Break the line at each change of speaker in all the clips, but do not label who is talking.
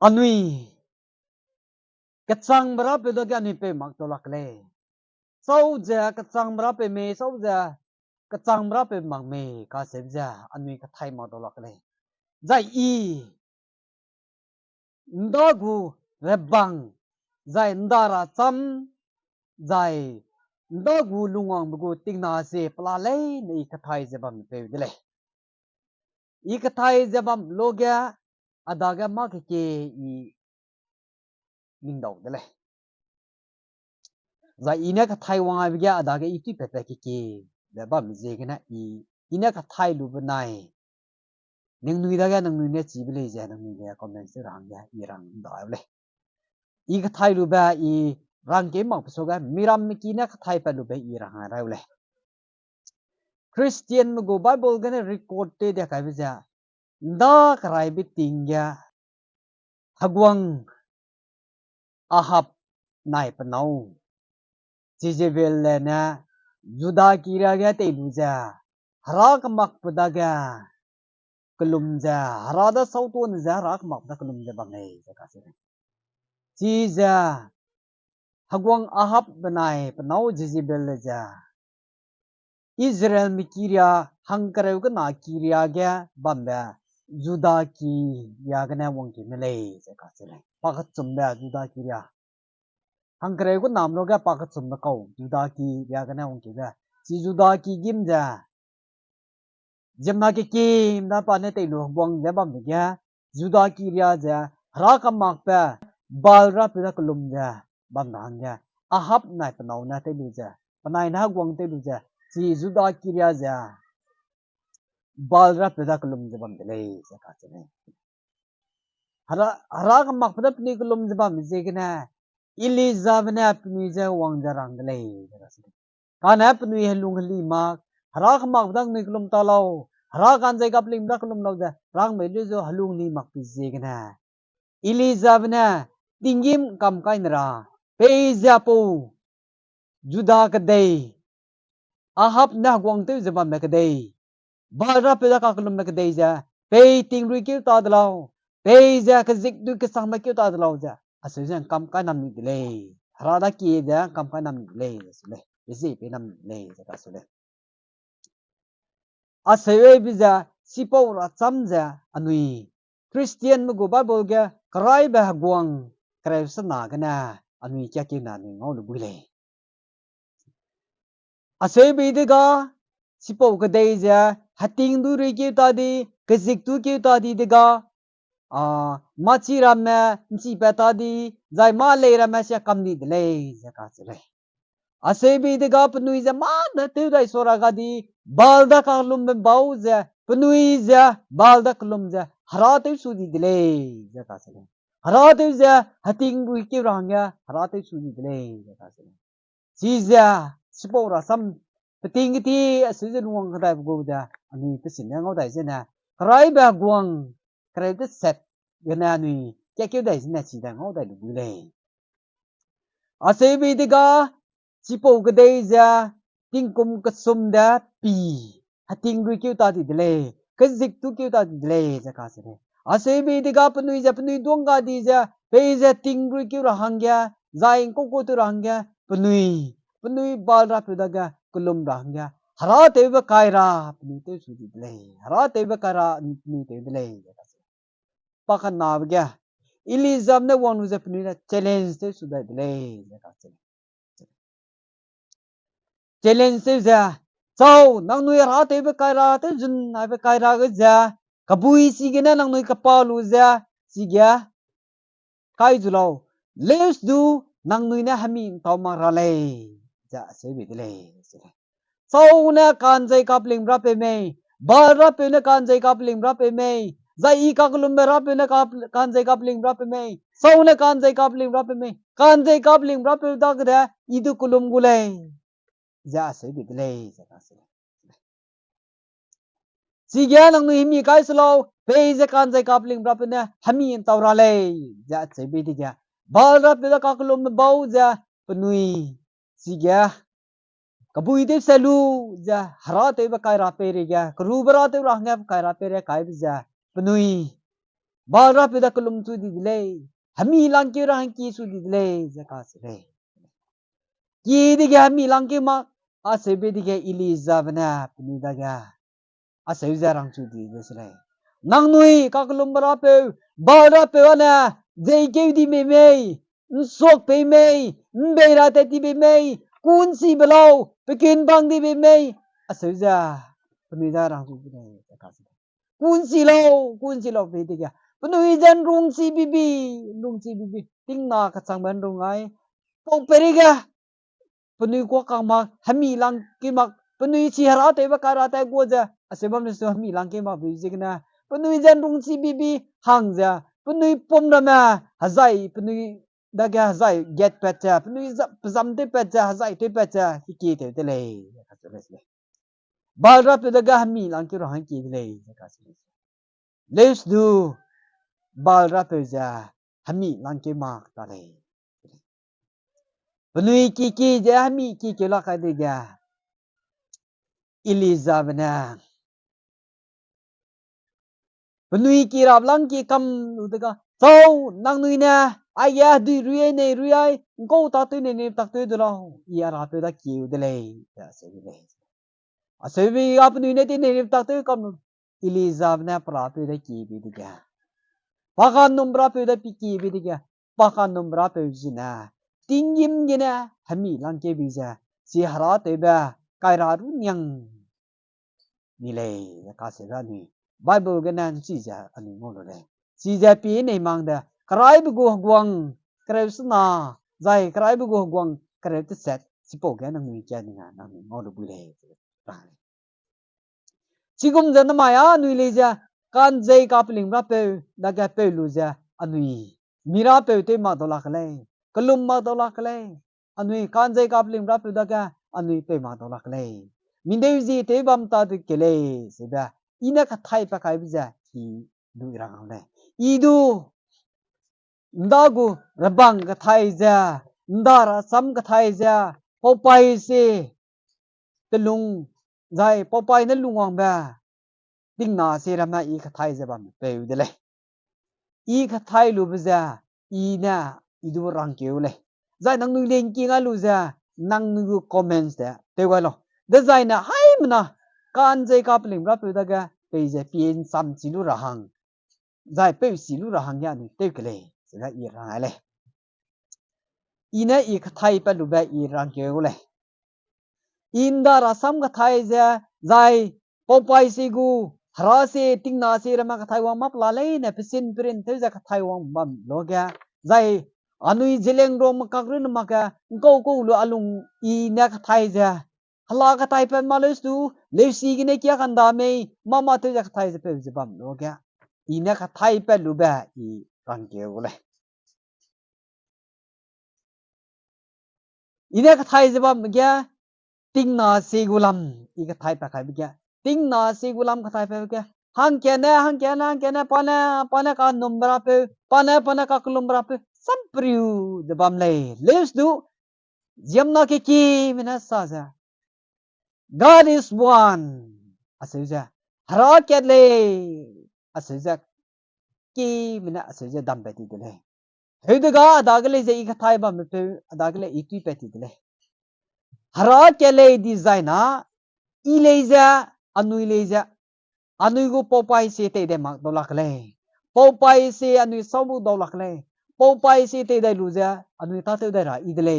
anui kacang berapa itu kan nipe mak tolak le sau ja kacang berapa me sau ja kacang berapa mak me kasih ja anui katai mak tolak le zai i ndagu rebang zai ndara cham zai ndagu lungong bugu tingna se pla le ni katai je bam pe de le I katai je bam logya adaga mak ke I min dau de le za ina ka thai wang bi ga da ga iti pe pe ki da ba mi je gna I ina ka thai lu ba nai ning nui da ga nang nui ne chi bi le ja nang nui ne comment se rang ya I rang da le I ka thai lu ba I rang ke ma so ga miram mi ki na ka thai pa lu ba I rang ra le Christian mu go Bible ga ne record te da ka bi ja da ka rai bi ting ya hagwang ahab nai pa nau Jezebel le na Juda kira ga te lu ja harak mak padaga kelum ja harada sautuan ja rak mak da kelum ja bangai ja kasih ji ja hagwang ahab benai penau Jezebel ja Israel mikiria hangkareu ke na kiria ga bamba Juda ki ya ga na wong ki mele ja kasih pakat sumba Juda kiria hangkareu ke nam lo ga pakat sumba kau Juda ki ya ga na wong ki ga si Juda ki gim ja Jemna ke kim na pa ne te lu bong ja bam ja Juda ki ria ja raka mak pa bal ra pa kulum ja bam dang ja ahab nai panau na te lu ja panai na gwang te lu ja si Juda ki ria ja bal ra pa kulum ja bam le ja ka che raka mak pa ni kulum ja bam je ke na Elizabeth na pni ja wang ja rang le ja ka che ka na pni helung hli mak raka mak dang ni kulum ta lau Rakan zai kapling dak lum lau ja rang me lu zo halung ni mak pi je gna Elizabeth na tingim kam kai nra pe ja po juda ka dei ahab na gwang te je bam ka dei bara pe da ka lum ka dei ja pe ting ri ki ta da lau pe ja ka zik du ka sang ma ki ta da lau ja asu jan kam ka nam ni le ra da ki ja kam ka nam ni le su le isi pe nam le ja ka su le asewe biza sipo ra chamja anui Christian mu go Bible ga karai ba gwang krai sana gana anui kya ki na ni ngau lu bule asewe bi de ga sipo ga dei ja hating du ri ki ta di kazik tu ki ta di de ga a machi ram ma chi pa ta di zai ma le ram ma sha kam ni de le ja ka se le asebi de ga pnui ja ma na te dai sora ga di balda ka lum be bau ja pnui ja balda klum ja hara te su di dile ja ka se hara te ja hating ru ki rang ya hara te su di dile ja ka se ji ja sipo ra sam peting ti asu ja nuang ka dai bu ja ani te sin ngau dai ja na krai ba guang krai te set ga na ni kya kya dai ja na chi da ngau dai lu le asebi de ga Sipo gede ja tingkum kesum da pi hating ri kyu ta di dele kazik tu kyu ta di dele ja ka se ase bi de ga panui dong ga di ja pe ja ting ri kyu ra hang ya zain ko ko tu ra hang ya panui bal ra pu da ga kulum ra hang ya hara te ba kai ra panui te su di dele hara te ba kai ra panui te dele ja ka se pa khan na ba ga Elizam ne won u ja panui na challenge te su da dele ja ka se challenge se ja sau nang nui ra te be kai ra te jun na be kai ra ga ja kabui si ge na nang nui ka pa lu ja si ga kai ju lo let's do nang nui na hami taw ma ra le ja se be le sau na kan jai kap ling ra pe me ba ra pe na kan jai kap ling ra pe me zai i ka kulum be ra pe na kan jai kap ling ra pe me sau na kan jai kap ling ra pe me kan jai kap ling ra pe da ga i du kulum gu le ja se bi le ja ka se si gya nang nu himi kai slo pe je kan je kap ling rap na hami en taw ra le ja se bi ti gya bal rap da ka klom bau ja pnui si gya kabui de selu ja hara te ba kai ra pe re gya kru bra te ra nga kai ra pe re kai ja pnui balra peda kulum tu di delay hami lang ke rang ki su di delay zaka sre ki di ga hami lang ke ma asebe di ga iliza bana pni da ga aseu za rang su di sre nang nui ka kulum bra pe balra pe wana dei ke di me sok pe me be ra te ti be me kun si belau pekin bang di be me aseu za pni da rang su di zaka sre kun si lo pe di ga penui jan rung si bibi ting na ka chang ban rung ai pok periga penui ko kang ma hami lang ki mak penui chi hara te ba kara ta go ja asebam ne so hami lang ki mak bi jigna penui jan rung si bibi hang ja penui pom na ma hazai penui da ga hazai get pecha penui pzam te pecha hazai te pecha ki te le ka so le balra pe da ga hami lang ki ro hang ki le ka so let's do balra pe ja hami lang ke mak ta le penui ki ja hami ki la ka de ja Elizabeth penui ki rap lang ki kam nu de ga so nang nui na ai ya du ruye ne ruyai ko ta tu ne tak tu de lo ya ra pe da ki de le ya se de le a se bi ap nu ne ti ne tak tu kam Elizabeth pra pe da ki bi de ga pa kan num bra pe da pi ki bi de ga pa kan num bra pe ji na ting yim ge na hami lang ke bi ja si hara te ba kai ra ru nyang ni le ka se ra ni Bible cái nan chỉ ra anh em ngồi đây chỉ ra pi này mang da cái bu go guang cái sna zai cái bu go guang cái tự set chỉ bộ cái năng người cha này nè năng ngồi được bùi lệ chỉ cũng dân mà ya nuôi lệ ra can dây cáp linh ra pe đã cái pe lu ra anh nuôi mira pe te mà đó là cái này kalum mà đó là cái này anh nuôi can dây cáp linh ra pe đã cái anh nuôi pe mà đó là cái này mình đây gì te bam ta được cái này sẽ ba ina ka thai pa kai bija ki du ra ngau ne idu ndagu rabang ka thai ja ndara sam ka thai ja popai se telung zai popai na lungwang ba ding na se rama I ka thai ja bam pe de le I ka thai lu bija I na idu rang keu le zai nang nu leng ki nga lu ja nang nu comments da te wa lo de zai na hai mna kan jai ka pling ra pe da ga bây giờ biến sam chỉ lu ra hàng giải bây chỉ lu ra hàng ya ni tiêu cái này sẽ là Iran này ina ik thai pa lu ba Iran ke ule inda ra sam ka thai ja giải popai si gu hara se ting na se rama ka thai wa map la le na pisin prin te ja ka thai wa bam lo ga giải anui jeleng rom ka grin ma ka ko lu alung ina ka thai ja hala ka thai pa ma le su le si gi ne kya kan da me mama te ja ka thai ja pe ja bam lo ga ina ka thai pa lu ba I ran ke ule ina ka thai ja bam ga ting na se gulam I ka thai pa ka ga ting na se gulam ka thai pa ga hang ke na pa na ka numbra pe pa na ka kulumbra pe sam priu ja bam le let's do jamna ke ki mina sa ja God is one aseuja hara ke le aseuja ki mina aseuja dam pe ti de le Hüdega adagle ze ik thai ba me pe adagle itui pe ti le hara kele designa ileja anui go popai se te de mak dolak le popai se anui sabu dolak le popai se te de luja anui ta te de ra idle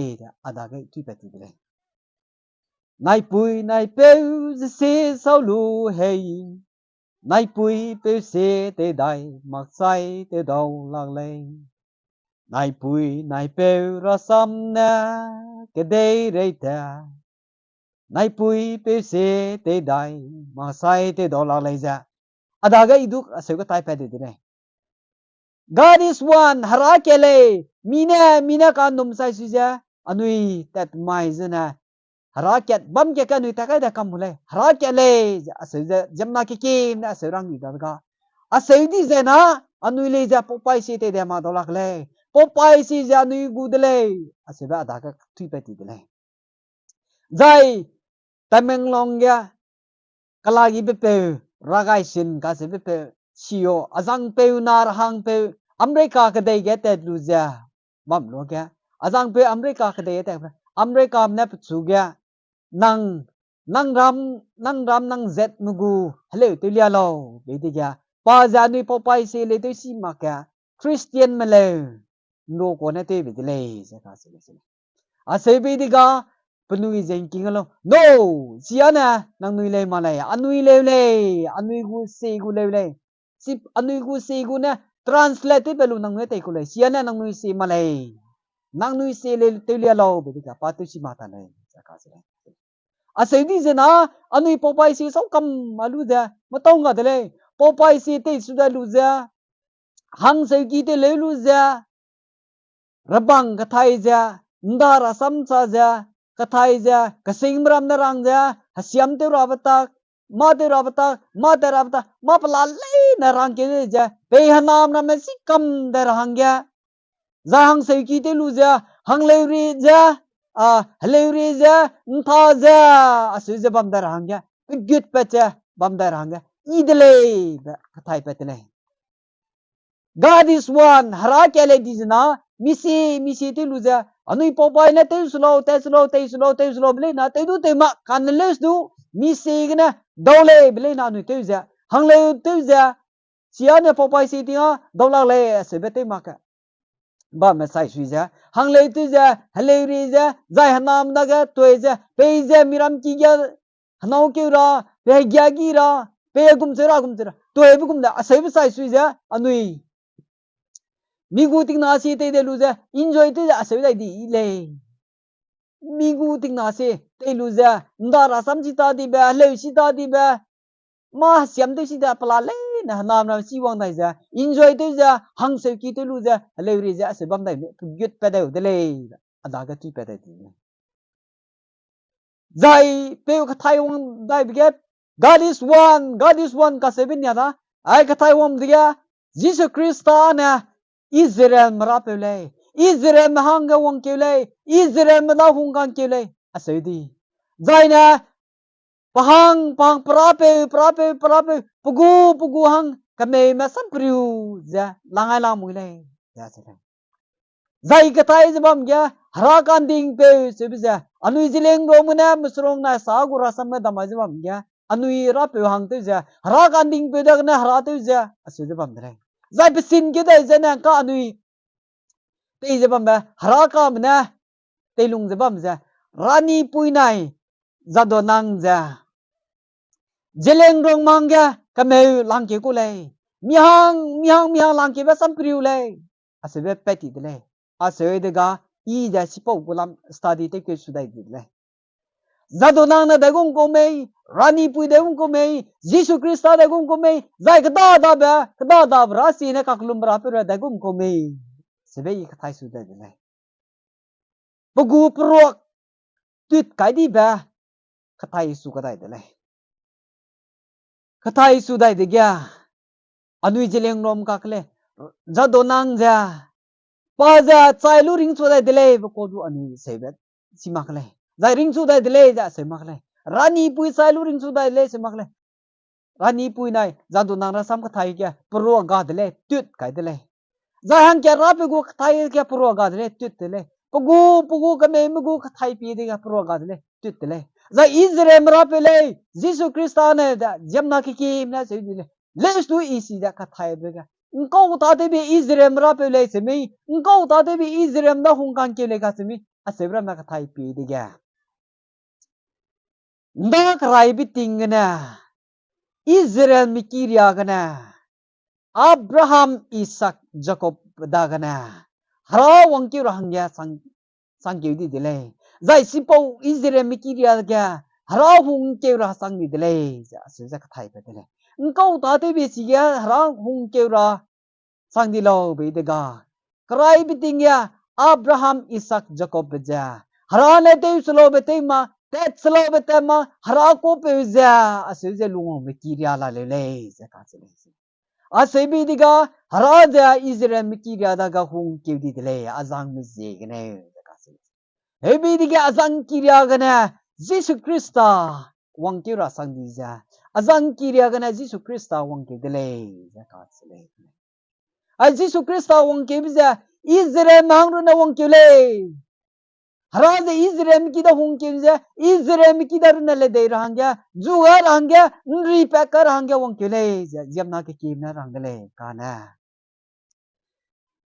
adage itui pe ti le nai pe se sau lu hei nai pui pe se te dai mak sai te dau lak le nai pe rasam na ke dei rei ta nai pui pe se te dai ma sai te do la lai ja adaga iduk ase ko tai pa de ne God is one hara kele mina ka num sai su ja anui tat mai zana hara ket bam ke ka nui ta kai da kam le hara kele ase ja jamna ke kim na ase rang ni da ga ase di zena anui le ja popai se te de ma do lak le popai si ja nui gu de le ase ba da ka thui pa ti de le zai tameng long ya kalagi be pe ragai sin ka se be pe chiyo azang peu nar hang peu America ka dei get that luzia mam lo kya azang peu America ka dei ta America mna pchu kya nang nang ram nang zet mugu hello tulia lo be ti kya pa za ni po pai se le tu si ma kya Christian male no ko na te be ti le sa ka se le a se be ti ka penui zen king lo no siana nang nui le ma le anui le anui gu se gu le sip anui gu se gu na translate belu nang nui te ku le siana nang nui se ma le nang nui se le te le lo be ti ka pa tu si ma ta le sa ka se le a se di zena anui popai si so kam alu da ma tong ga de le popai si te su da lu za hang se ki te le lu za rabang ka thai za ndara sam cha za ka thai za ka sing ram na rang za hasiam te ra bata ma te ra bata ma te ra bata ma pala le na rang ke za pe hanam na me si kam da rang ya za hang se ki te lu za hang le ri za le ri za tha za asu za bam da rang ya gyut pa cha bam da rang ya idle ka thai pa te le God is one. Hara kele dizna misi te luza. Anu ipopai na te slow bile na te du te ma kanles du misi gna dole bile na nu te za. Hangle te za. Siana popai si ti ha dola le se bete ma ka. Ba ma sai sui za. Hangle te za hale ri za zai hanam na ga to za pe za miram ki ga hanau ke ra pe gya gi ra pe gum se ra to e bu gum da sai bu sai sui za anu migu ting na si te de lu za enjoy te a se dai di le migu ting na se te lu za ndara sam chi ta di ba le chi ta di ba ma siam te si da pala le na nam na si wang dai za enjoy te za hang se ki te lu za le ri za se bam dai gyut pa dai de le ada ga tu pa dai di zai pe ka thai wang dai bi get God is one ka se bin ya da ai ka thai wang dia Jesus Christa na Israel marapele Israel mahanga wong kele Israel mala hungang kele asedi zaina pahang prape pugu hang kame masam priu za langai lang mule za sera zai katai zabam gya harakan ding pe sebiza anu jileng romuna musrong na sagura samna damajam gya anu ira pe hang te za harakan ding pe da na harate za asedi bam dre zai pesin ke dai zana ka anui te zabam ba haraka mna te lung zabam za rani puinai zado nang za jeleng rong mangya kame lang ke ko le mihang lang ke ba sam priu le asebe peti de le ase de ga I ja sipo gulam study te ke sudai de le zado nang na da gong ko me rani pui da gong ko me Jesus Christa da gong ko me zai kada da bra si ne kaklum bra pe da gong ko me sebe I kathai sudai de le pugu pro tuyt kai di ba kathai su kadai de le kathai su dai de gya anui jeleng rom ka kle jado nang ja pa ja chai lu ring chu dai de le ko du anui sebet sima kle zai ring chu dai de le ja sema kle rani pui chai lu ring chu dai le sema kle rani pui nai jado nang ra sam kathai kya pro ga de le tuyt kai de le za hang kya ra pe go kathai kya pro ga de le tuyt de le pugu ka me mugu kathai pi de ga pro ga de le tuyt de le za Israel mra pe le Jesus Christa ne da jamna ki na se de le let's do isi da kathai bega ngko ta de be Israel mra pe le se me ngko ta de be Israel na hong kan ke le ga se me a se bra na kathai pi de ga nda krai bi ting na Israel mi kiria ga na Abraham Isaac Jacob da ga na hara wang ki rahang ya sang ke di de le zai sipo Israel mi kiria ga hara hong ke ra sang di de le ja se ja kathai pe de le ngko ta te be si ya hara hong ke ra sang di lo be de ga krai bi ting ya Abraham Isaac Jacob ja hara ne te slo be te ma te slo be te ma hara ko pe ja ase je lu me kiria la le ja ka se le ase bi di ga hara ja Israel mi kiria da ga hong ke di de le azang mi je ge ne ja ka se le he bi di ga azang kiria ga na Jesus Christa วังเกี่ยวราสังดีจ้าอาจังกิริยากันจิสุคริสต์วังเกี่ยวเลยจะกัดเลยจิสุคริสต์วังเกี่ยวจ้าอิสราเอลมังรุนวังเกี่ยวเลยฮาราเซอิสราเอลมิดาวังเกี่ยวจ้าอิสราเอลมิดารุนเลเดย์รังแกจูฮารังแกรีแพคเกอร์รังแกวังเกี่ยวเลยจ้าเจียมนักเกี่ยวนะรังเลยกันนะ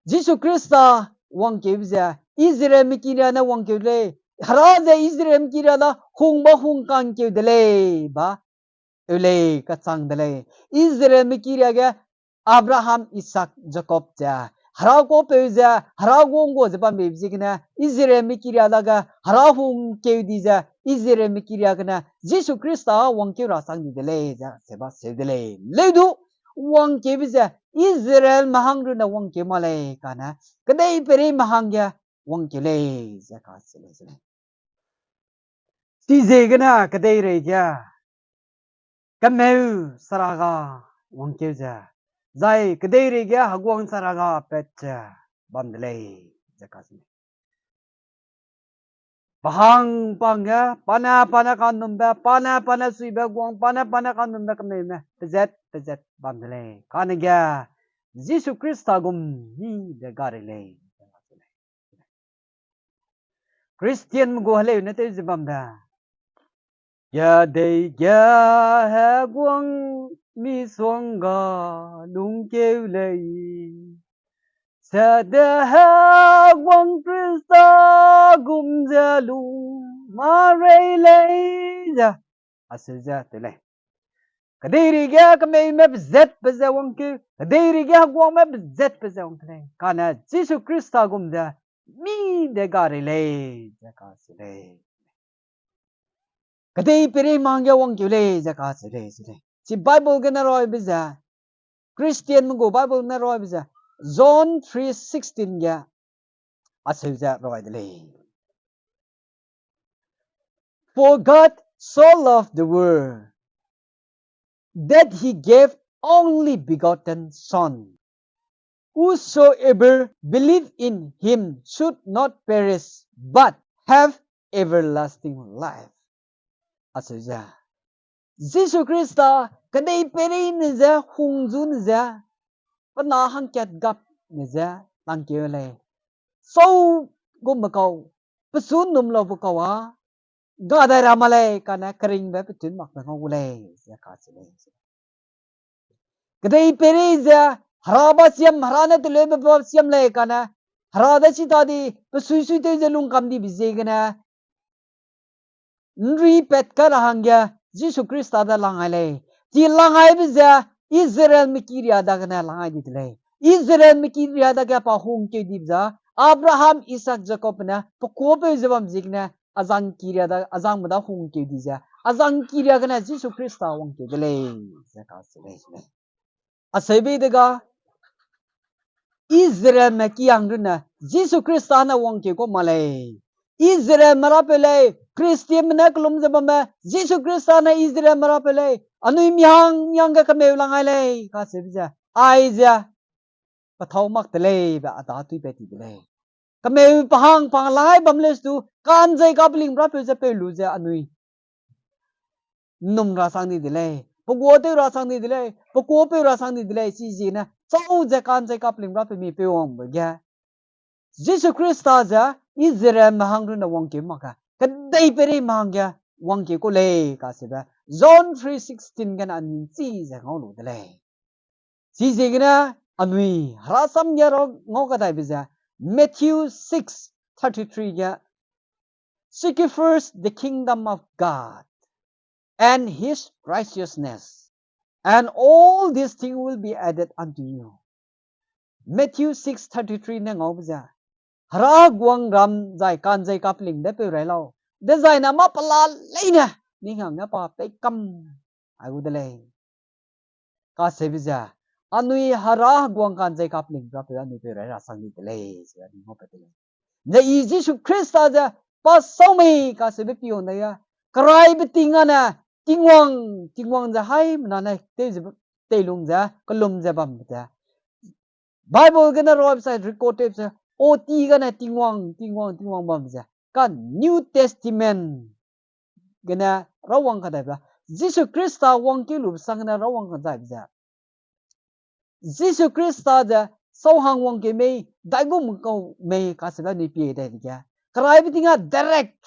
จิสุคริสต์วังเกี่ยวจ้าอิสราเอลมิดานะวังเกี่ยวเลยฮาราเซอิสราเอลมิดาละฮุงบะฮุงกันเกี่ยวเลยบ้าเอเลกัดสังเดเลยอิสราเอลมิกิริยาอับราฮัมอิสักจาคอบจ้าฮาราโกเปจ้าฮาราโกงโกจะปั๊มเบบซิกนะอิสราเอลมิกิริยาละกะฮาราฮุมเกี่ยวดีจ้าอิสราเอลมิกิริยากันนะยิสุคริสต์วังเกี่ยวราสังเดเลยจ้าเสบาเสเดเลยเลยดูวังเกี่ยวจ้าอิสราเอลมหังรุนวังเกี่ยวมาเลยกันนะก็ได้เปรีมหังยาวังเกี่ยวเลยจ้ากัดเสเลยสิเจกันนะก็ได้เลยจ้ากันเมื่อสระกาวังเกี่ยวจ้าใจก็ได้เรียกหักวังสระกาเป็ดจ้าบันเลยจะกัดสิพังปังเงาปานากันนุ่มแบบปานาสุยแบบกวางปานากันนุ่มแบบกันเมื่อเจ็ดบันเลยกันเงี้ยยิสุคริสต์กุมนี่เด็กการเลยคริสเตียนมุกอะไรอยู่ในที่จะบัมดาya dei ya ha guang mi suang ga lung kêu lei sa de ha guang krista gum ja lu ma rei lei ja asja te lei kadiri ga ka me me zet pe za wang ke kadiri ga guang me zet pe za wang te kana jisu krista gum ja mi de ga rei lei ja ka se leiกระเทยเปรีมังเกวังกิเลจะกัดสิเลยสิไบเบิลกันนะรอยบิซาคริสเตียนมึงกูไบเบิลนะรอยบิซาจอห์น3:16เกอาศัยจะรอยเลย For God so loved the world that He gave only begotten Son whosoever believe in Him should not perish but have everlasting life asja Jesu Christa kadai peri niza hungzu niza pana hangkat gap niza tangkyo le so gumakau pesun num lo bukawa gada ramale kana kring ba petun mak na ngule ya kasile kadai peri za haraba siam harana tule ba siam le kana harada chitadi pesui sui te jalung kam di bizegana nri pet karahangya Jesu Christa da langai le ji langai biza Israel mikiria da kana langai ditle Israel mikiria da ka pa hung ke dibza Abraham Isaac Jacob na poko pe jabam jigna azang kiria da azang mada hung ke diza azang kiria kana Jesu Christa wang ke dele zaka sele asebe daga Israel makiyang runa Jesu Christa na wang ke ko malay Israel marapele Christian na kulum zabama Jesu Christa na Israel marapele anu imyang ka kameu langai le ka sebja aiza pathau mak tele ba ata tu pe ti le kameu pahang langai bamles tu kan jai ka bling bra pe ja pe lu ja anui num ra sang ni dile pogwo te ra sang ni dile pogwo pe ra sang ni dile si ji na chau ja kan jai ka bling bra pe mi pe wong ba ya Jesu Christa ja Israel mahang ru na wong ke maka kadai peri mangya wang ke ko le ka se ba John 3:16 gan an chi ja ngau lu de le si je gna anui harasam ya ro ngau ka dai bija Matthew 6:33 ya seek ye first the kingdom of God and his righteousness and all these things will be added unto you Matthew 6:33 na ngau bija hara guang ram zai kan zai kapling de pe rai lo de zai na ma pala leina ni ngam na pa pe kam ai u de le ka se bija anui hara guang kan zai kapling pra pe ani pe rai ra sang ni de le se ani ho pe de le ne Jesus Christ ja pa so me ka se be pion na ya krai be tinga na tingwang ja hai na na te lung ja kolum ja bam ja Bible gana website recorded o ti gana tingwang bam ja kan New Testament กันนะระวังกันได้ปะยิสุคริสต์วังกิลุบสังนะระวังกันได้ปะยิสุคริสต์จะสาวหังวังกิไม่ได้กุมก็ไม่กาสแบบนี้เปียได้ดิแกใครไปทิ้งอ่ะ direct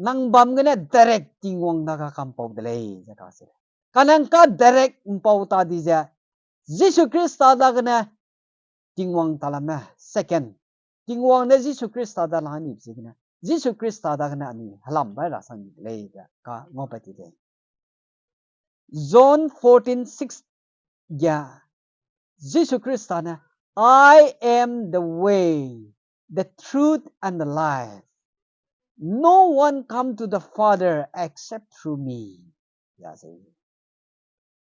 นังบัมกันเนี่ย direct ทิ้งวังนักคำพูดเลยจะกาสกันนั่งก็ direct พูดตาดีจ้ะยิสุคริสต์ได้กันนะทิ้งวังตาละมั้ย second ทิ้งวังเนี่ยยิสุคริสต์ได้ละนี่สิกันนะยิสุคริสต์ได้กันนะนี่ฮัลลัมไปละสังเลยจ้ะก็งอไปทีเดียว John 14:6 ya Jesus Christ na I am the way the truth and the life no one come to the Father except through me ya say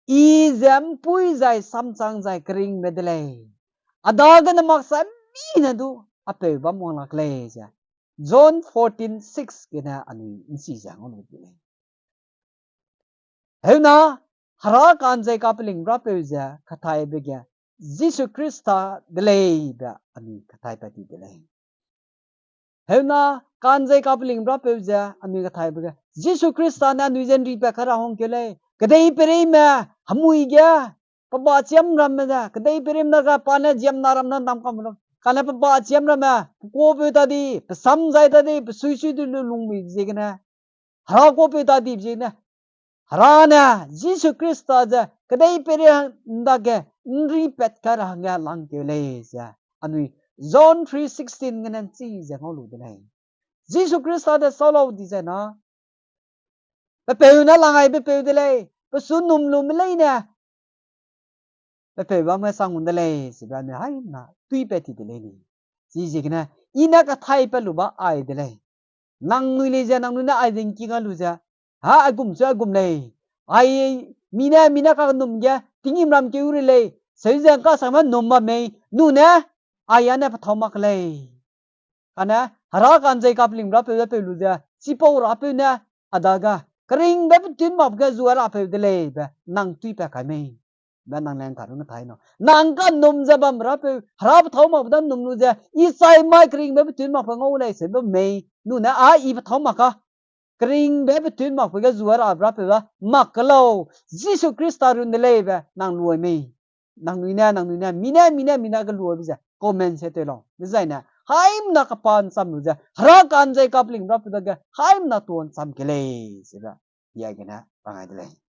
izam pui zai samchang zai kring medle adaga na maksa mi na du ape bam wang lak le ja John 14:6 kena ani insi ja ngon le Hena hara kan zai kapeling rapeuza kathai begya Jesus Christa delay ba ani kathai pati delay Hena kan zai kapeling rapeuza ani kathai begya Jesus Christa na nuizen ri pa khara hong kele kadai pere ma hamui gya paba chiam ram na kadai pere na ga pana jiam na ram na nam kam ram kana paba chiam ram ma ko pe ta di sam zai ta di sui sui du lung mi jigna hara ko pe ta di jigna Harana Jesus Christ aja kadai pere ndage nri pet kara nga lang kele ja anui John 3:16 nganan chi ja ngolu de nai Jesus Christ aja solo di ja na pe pe na langai pe pe de le pe sun num le na pe pe ba ma sang un de le si ba ne hai na tui pe ti de le ni ji ji gna ina ka thai pe lu ba ai de le nang nui le ja nang nui na ai ding ki ga lu ja ha agum cha agum le ai mina ka num ya tingim ram ke uri le sai ja ka sama num ma me nu na ai ana pa thomak le ana hara kan jai kapling ra pe lu ja si po ra pe na adaga kring ba tin ma ga zuara pe de le ba nang tui pa ka me ba nang lang ka na thai no nang ka num ja bam ra pe hara pa thoma ba num nu ja I sai mai kring ba tin ma pa ngau le se ba me nu na a I pa thoma ka Kring be between mak pega zuara abra pega makalo Jesus Christ arun de lebe nang luoi me nang nuina mina ga luoi bisa comment se te lo design na haim na kapan sam lu ja hara kan jai kapling bra pega haim na ton sam kele se ba ya gena pangai de